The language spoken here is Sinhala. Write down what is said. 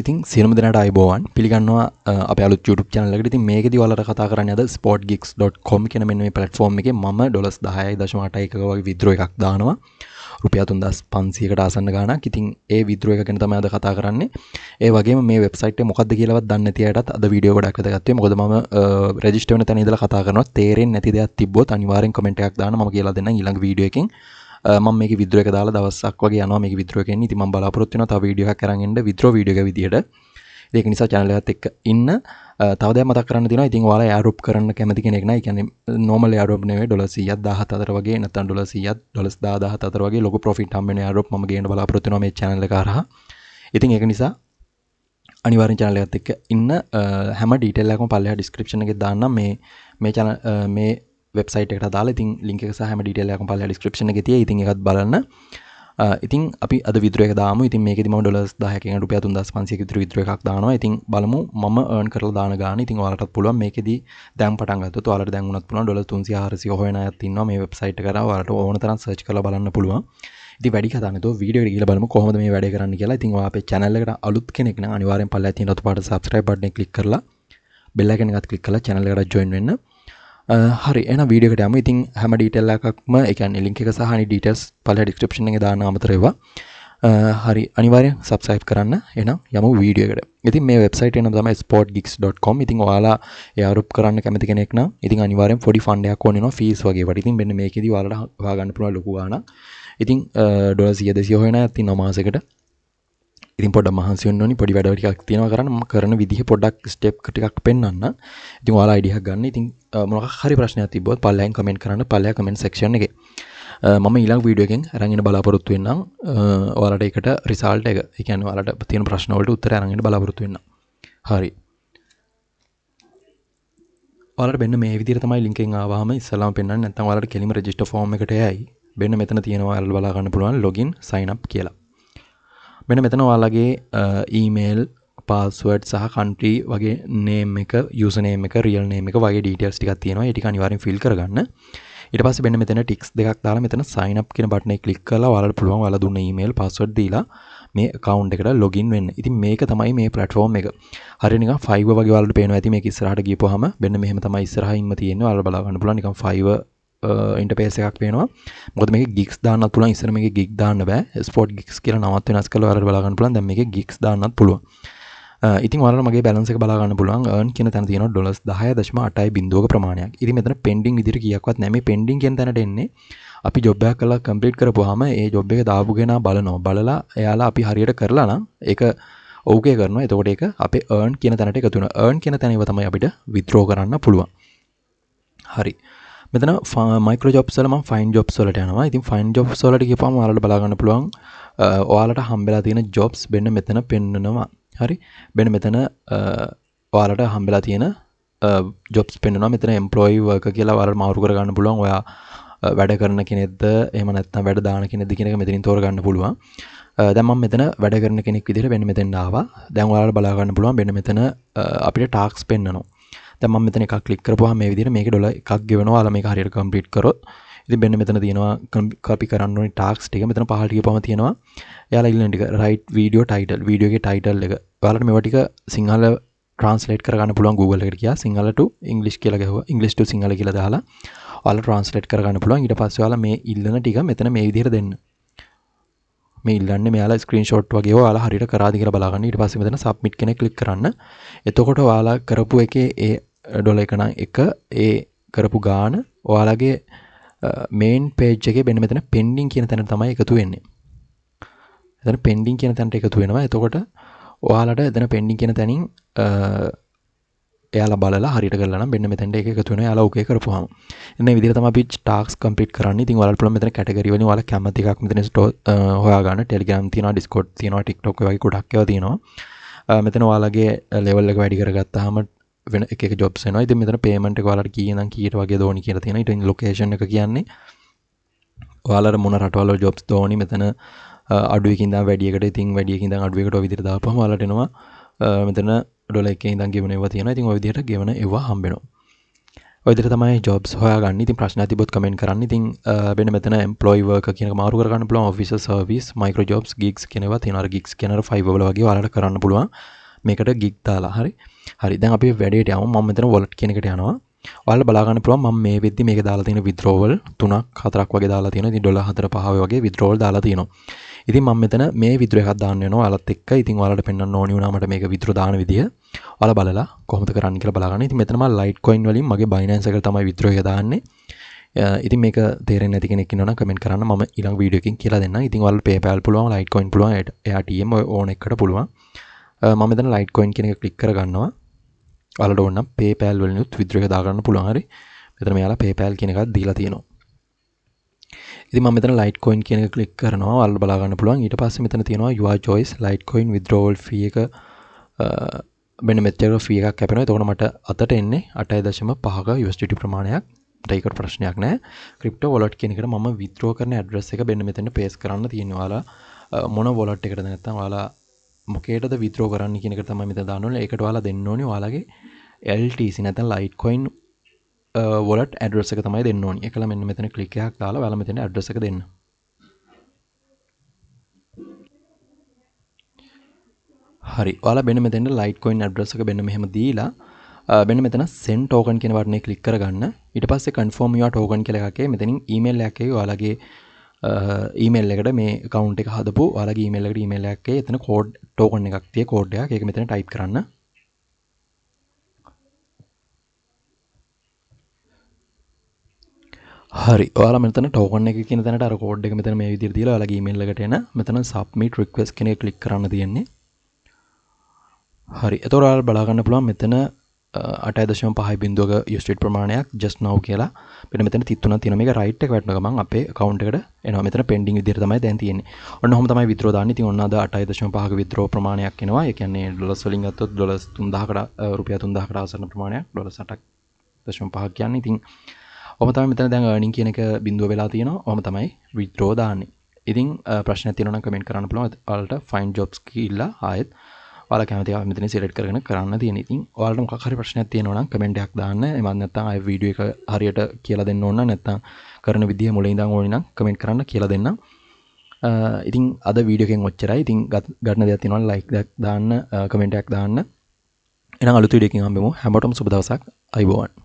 ඉතින් සියලුම දෙනාට ආයුබෝවන් පිළිගන්නවා අපේ අලුත් YouTube channel එකට. ඉතින් මේකෙදි ඔයාලට කතා කරන්නේ අද sproutgigs.com කියන මෙන්න මේ platform එකේ මම $10.81 වගේ withdraw එකක් දානවා. රුපියල් 3500කට ආසන්න ගාණක්. ඉතින් ඒ withdraw එක ගැන තමයි අද කතා කරන්නේ. ඒ වගේම මේ website එක මොකක්ද කියලාවත් දන්නේ නැති අයටත් අද වීඩියෝ ගොඩක් වැදගත් වෙයි. මොකද මම register වෙන තැන ඉඳලා කතා කරනවා. තේරෙන්නේ නැති දෙයක් තිබ්බොත් අනිවාර්යෙන් comment එකක් දාන්න. මම කියලා දෙන්නම් ඊළඟ වීඩියෝ එකෙන්. මම මේකේ withdraw එක දාලා දවසක් වගේ යනවා මේකේ withdraw එක එන්නේ. ඉතින් මම බලාපොරොත්තු වෙනවා තව වීඩියෝ එකක් අරන් එන්න withdraw වීඩියෝ එක විදියට. ඒක නිසා channel එකත් එක්ක ඉන්න. තව දෙයක් මතක් කරන්න තියෙනවා. ඉතින් ඔයාලා airdrop කරන්න කැමති කෙනෙක් නම්, ඒ කියන්නේ normal airdrop නෙවෙයි $100ක් 17 අතර වගේ නැත්නම් $100ක් $10,000 අතර වගේ ලොකු profit හම්බ වෙන airdrop මම ගේන්න බලාපොරොත්තු වෙනවා මේ channel එක හරහා. ඉතින් ඒක නිසා අනිවාර්යෙන් channel එකත් එක්ක ඉන්න. හැම detail එකක්ම පල්ලෙහා description එකේ දාන්නම් මේ channel මේ website එකට දාලා. ඉතින් link එක සහ හැම detail එකක්ම පල්ලෙහා description එකේ තියෙයි. ඉතින් ඒකත් බලන්න. ඉතින් අපි අද withdraw එක දාමු. ඉතින් මේකෙදි මම $10කින් රුපියල් 3500ක විතර withdraw එකක් දානවා. ඉතින් බලමු මම earn කරලා දාන ගාන. ඉතින් ඔයාලටත් පුළුවන් මේකෙදි දැන් පටන් ගත්තොත් ඔයාලට දැන් උනත් පුළුවන් $300 400 හොයන අයත් ඉන්නවා මේ වෙබ්සයිට් එක කරා. ඔයාලට ඕන තරම් search කරලා බලන්න පුළුවන්. ඉතින් වැඩි කතා නැතුව වීඩියෝ එකට ගිහලා බලමු කොහොමද මේ වැඩේ කරන්න කියලා. ඉතින් ඔයා අපේ channel එකට අලුත් කෙනෙක් නම් අනිවාර්යෙන් පල්ලෙහා තියෙන රතු පාට subscribe button එක click කරලා bell icon එකත් click කරලා channel එකට join වෙන්න. හරි එහෙනම් වීඩියෝ එකට යමු. ඉතින් හැම ඩීටේල් එකක්ම ඒ කියන්නේ link එක සහ අනිත් details පල්ලෙහා description එකේ දාන්න අමතර ඒවා. හරි අනිවාර්යෙන් subscribe කරන්න. එහෙනම් යමු වීඩියෝ එකට. ඉතින් මේ website එක නම තමයි sproutgigs.com. ඉතින් ඔයාලා airdrop කරන්න කැමති කෙනෙක් නම් ඉතින් අනිවාර්යෙන් පොඩි fund එකක් ඕන වෙනවා fees වගේ වට. ඉතින් මෙන්න මේකෙදි ඔයාලට හොයාගන්න පුළුවන් ලොකු ගාණක්. ඉතින් $100 200 හොයන අයත් ඉන්නවා මාසෙකට. ඉතින් පොඩ්ඩක් මහන්සි වෙන්න ඕනි. පොඩි වැඩ ටිකක් තියෙනවා කරන්න. මම කරන විදිහ පොඩ්ඩක් ස්ටෙප් ටිකක් පෙන්නන්න. ඉතින් ඔයාලා අයිඩියා එකක් ගන්න. ඉතින් මොකක් හරි ප්‍රශ්නයක් තිබ්බොත් පල්ලෙහෙන් කමෙන්ට් කරන්න පල්ලෙහා කමෙන්ට් සෙක්ෂන් එකේ. මම ඊළඟ වීඩියෝ එකෙන් අරන් එන්න බලාපොරොත්තු වෙන්නම්. ඔයාලට ඒකට රිසල්ට් එක, ඒ කියන්නේ ඔයාලට තියෙන ප්‍රශ්න වලට උත්තර අරන් එන්න බලාපොරොත්තු වෙන්නම්. හරි. ඔයාලට මෙන්න මේ විදිහට තමයි link එකෙන් ආවම ඉස්සලාම පෙන්නන්නේ. නැත්නම් ඔයාලට කෙලිම register form එකට යයි. මෙන්න මෙතන තියෙනවා ඔයාලා බලා ගන්න පුළුවන් login sign up කියලා. මෙන්න මෙතන ඔයාලගේ email password සහ country වගේ name එක, user name එක, real name එක වගේ details ටිකක් තියෙනවා. ඒ ටික අනිවාර්යෙන් fill කරගන්න. ඊට පස්සේ මෙන්න මෙතන ticks දෙකක් දාලා මෙතන sign up කියන බටන් එක click කරලා ඔයාලට පුළුවන් ඔයාලා දුන්න email password දීලා මේ account එකට login වෙන්න. ඉතින් මේක තමයි මේ platform එක. හරිය නිකන් Fiverr වගේ ඔයාලට පේනවා ඇති මේක ඉස්සරහට ගියපුවාම මෙන්න මෙහෙම තමයි ඉස්සරහින්ම තියෙන්නේ. ඔයාලා බලා ගන්න පුළුවන් නිකන් Fiverr interface එකක් පේනවා. මොකද මේකේ gigs දාන්නත් පුළුවන්. ඉස්සර මේකේ gig දාන්න බෑ. sproutgigs කියලා නමත් වෙනස් කරලා ඔයාලට බලා ගන්න පුළුවන්. දැන් මේකේ gigs දාන්නත් පුළුවන්. ඉතින් ඔයාලට මගේ balance එක බලා ගන්න පුළුවන්. earn කියන තැන තියෙනවා $10.80 ප්‍රමාණයක්. ඉතින් මෙතන pending විදිහට කීයක්වත් නැහැ. මේ pending කියන තැනට එන්නේ අපි job එකක් කරලා complete කරපුවාම ඒ job එක දාපු කෙනා බලනවා. බලලා එයාලා අපි හරියට කරලා නම් ඒක okay කරනවා. එතකොට ඒක අපේ earn කියන තැනට එකතු වෙනවා. earn කියන තැන ඒවා තමයි අපිට withdraw කරන්න පුළුවන්. හරි. මෙතන micro jobs වල මම find jobs වලට යනවා. ඉතින් find jobs වලට ගිහපුවම ඔයාලට බලා ගන්න පුළුවන් ඔයාලට හම්බෙලා තියෙන jobs මෙන්න මෙතන පෙන්නනවා. හරි. මෙන්න මෙතන ඔයාලට හම්බෙලා තියෙන jobs පෙන්නනවා. මෙතන employee worker කියලා ඔයාලට මාරු කර ගන්න පුළුවන්. ඔයා වැඩ කරන කෙනෙක්ද එහෙම නැත්නම් වැඩ දාන කෙනෙක්ද කියන එක මෙතනින් තෝරගන්න පුළුවන්. දැන් මම මෙතන වැඩ කරන කෙනෙක් විදිහට මෙන්න මෙතෙන් ආවා. දැන් ඔයාලට බලා ගන්න පුළුවන් මෙන්න මෙතන අපිට tasks පෙන්නනවා. දැන් මම මෙතන එකක් ක්ලික් කරපුවාම මේ විදිහට මේකේ $1 එකක් ගෙවනවා. ඔයාලා මේක හරියට complete කරොත්. ඉතින් මෙන්න මෙතන තියෙනවා copy කරන්න ඕනේ tasks ටික. මෙතන පහළට ගියපුවම තියෙනවා එයාලා ඉල්ලන ටික write video title. වීඩියෝ එකේ title එක. ඔයාලට මේවා ටික සිංහල translate කරගන්න පුළුවන් Google එකට ගියා. සිංහල to English කියලා ගහුවා. English to සිංහල කියලා දාලා ඔයාලා translate කරගන්න පුළුවන්. ඊට පස්සේ ඔයාලා මේ ඉල්ලන ටික මෙතන මේ විදිහට දෙන්න. මේ ඉල්ලන්නේ මෙයාලා ස්ක්‍රීන්ෂොට් වගේ ඔයාලා හරියට කරාද කියලා බලා ගන්න. ඊට පස්සේ මෙතන submit කෙනෙක් ක්ලික් කරන්න. එතකොට ඔයාලා කරපු එකේ ඒ $1 එක නම් එක ඒ කරපු ගාන ඔයාලගේ main page එකේ මෙන්න මෙතන pending කියන තැන තමයි එකතු වෙන්නේ. එතන pending කියන තැනට එකතු වෙනවා. එතකොට ඔයාලට එතන pending කියන තැනින් එයාලා බලලා හරියට කරලා නම් මෙන්න මෙතනට ඒක එකතු වෙනවා. එයාලා okay කරපුවාම. එන්න මේ විදිහට තමයි අපි tasks complete කරන්නේ. ඉතින් ඔයාලට පුළුවන් මෙතන category වලින් ඔයාලා කැමති එකක් මෙතන හොයාගන්න. Telegram තියෙනවා, Discord තියෙනවා, TikTok වගේ ගොඩක් ඒවා තියෙනවා. මෙතන ඔයාලගේ level එක වැඩි කරගත්තාම වෙන එක jobs එනවා. ඉතින් මෙතන payment එක ඔයාලට කීයනම් කීයට වගේ දෝනි කියලා තියෙනවා. ඊට location එක කියන්නේ ඔයාලට මොන රටවල jobs දෝනි. මෙතන අඩුවකින් ඉඳන් වැඩියකට, ඉතින් වැඩියකින් ඉඳන් අඩුවකට ඔය විදිහට දාපුවම ඔයාලට එනවා මෙතන $1 එකකින් ඉඳන් ගෙවන ඒවා තියෙනවා. ඉතින් ඔය විදිහට ගෙවන ඒවා හම්බ වෙනවා. ඔය විදිහට තමයි jobs හොයාගන්න. ඉතින් ප්‍රශ්න තිබොත් කමෙන්ට් කරන්න. ඉතින් මෙන්න මෙතන employee worker කියන එක මාරු කරගන්න පුළුවන්. officer service, micro jobs, gigs කියන ඒවා තියෙනවා. අර gigs කියන අර Fiverr වල වගේ ඔයාලට කරන්න පුළුවන්. මේකට gig දාලා. හරි. දැන් අපි වැඩේට යමු. මම මෙතන wallet කියන එකට යනවා. ඔයාලට බලා ගන්න පුළුවන් මම මේ වෙද්දි මේක දාලා තියෙන withdrawal 3ක් 4ක් වගේ දාලා තියෙනවා. ඉතින් $4 5 වගේ withdrawal දාලා තියෙනවා. ඉතින් මම මෙතන මේ withdraw එකක් දාන්න වෙනවා ඔයාලත් එක්ක. ඉතින් ඔයාලට පෙන්වන්න ඕනි වුණා මට මේක withdraw දාන විදිය. ඔයාලා බලලා කොහොමද කරන්න කියලා බලා ගන්න. ඉතින් මෙතන මම Litecoin වලින් මගේ Binance එකට තමයි withdraw එක දාන්නේ. ඉතින් මේක තේරෙන්නේ නැති කෙනෙක් ඉන්නවනම් කමෙන්ට් කරන්න. මම ඊළඟ වීඩියෝ එකකින් කියලා දෙන්නම්. ඉතින් ඔයාලට PayPal පුළුවන්, Litecoin පුළුවන්, AirTM ඔය ඕන එකකට පුළුවන්. මම මෙතන Litecoin කියන එක ක්ලික් කරගන්නවා. ඔයාලට ඕන නම් PayPal වලිනුත් withdraw එක දාගන්න පුළුවන්. හරි. මෙතන මෙයාලා PayPal කියන එකක් දීලා තියෙනවා. ඉතින් මම මෙතන Litecoin කියන එක ක්ලික් කරනවා. ඔයාලට බලා ගන්න පුළුවන්. ඊට පස්සේ මෙතන තියෙනවා your choice Litecoin withdrawal fee එක මෙන්න මෙච්චර fee එකක් කැපෙනවා. එතකොට මට අතට එන්නේ 8.5ක USDT ප්‍රමාණයක්. ඒකට ප්‍රශ්නයක් නැහැ. crypto wallet කියන එකට මම withdraw කරන address එක මෙන්න මෙතන paste කරන්න තියෙනවා. ඔයාලා මොන wallet එකටද නැත්නම් ඔයාලා මොකේටද withdraw කරන්න කියන එක තමයි මෙතන දාන්න ඕනේ. ඒකට ඔයාලා දෙන්න ඕනේ ඔයාලගේ LTC නැත්නම් Litecoin wallet address එක තමයි දෙන්න ඕනේ. ඒකලා මෙන්න මෙතන click එකක් දාලා ඔයාලා මෙතන address එක දෙන්න. හරි. ඔයාලා මෙන්න මෙතන Litecoin address එක මෙන්න මෙහෙම දීලා මෙන්න මෙතන send token කියන බටනේ click කරගන්න. ඊට පස්සේ confirm your token කියලා එකකේ මෙතනින් email එකක් එකේ ඔයාලගේ email එකට මේ account එක හදපු ඔයාලගේ email එකට email එකක් එකේ එතන code token එකක් තියෙයි code එකක්. ඒක මෙතන type කරන්න. හරි. ඔයාලා මෙතන token එක කියන තැනට අර code එක මෙතන මේ විදිහට දීලා ඔයාලගේ email එකට එන මෙතන submit request කියන එක click කරන්න තියෙන්නේ. හරි. එතකොට ඔයාලා බලා ගන්න පුළුවන් මෙතන 8.5 බිඳුවක USDT ප්‍රමාණයක් just now කියලා මෙන්න මෙතන 33ක් තියෙනවා. මේක right එක වැටෙන ගමන් අපේ account එකට එනවා. මෙතන pending විදිහට තමයි දැන් තියෙන්නේ. ඔන්න ඔහොම තමයි withdraw දාන්නේ. ඉතින් ඔන්න අද 8.5ක withdraw ප්‍රමාණයක් එනවා. ඒ කියන්නේ ඩොලර්ස් වලින් ගත්තොත් ඩොලර්ස් 3000කට රුපියල් 3000කට ආසන්න ප්‍රමාණයක් ඩොලර්ස් 8.5ක් කියන්නේ. ඉතින් ඔහොම තමයි මෙතන දැන් earning කියන එක බිඳුව වෙලා තියෙනවා. ඔහොම තමයි withdraw දාන්නේ. ඉතින් ප්‍රශ්නයක් තියෙනවා නම් කමෙන්ට් කරන්න පුළුවන්. ඔයාලට find jobs කියලා ආයෙත් ඔයාලා කැමති ආව මෙතන සිලෙක්ට් කරගෙන කරන්න තියෙන. ඉතින් ඔයාලට මොකක් හරි ප්‍රශ්නයක් තියෙනවා නම් කමෙන්ට් එකක් දාන්න. එහෙම නැත්නම් ආයෙ වීඩියෝ එක හරියට කියලා දෙන්න ඕන නම් නැත්නම් කරන විදිය මුලින් ඉඳන් ඕනේ නම් කමෙන්ට් කරන්න කියලා දෙන්න. ඉතින් අද වීඩියෝ එකෙන් ඔච්චරයි. ඉතින් ගන්න දෙයක් තියෙනවා නම් ලයික් එකක් දාන්න, කමෙන්ට් එකක් දාන්න. එහෙනම් අලුත් වීඩියෝ එකකින් හම්බෙමු. හැමෝටම සුබ දවසක්. අයබෝවන්.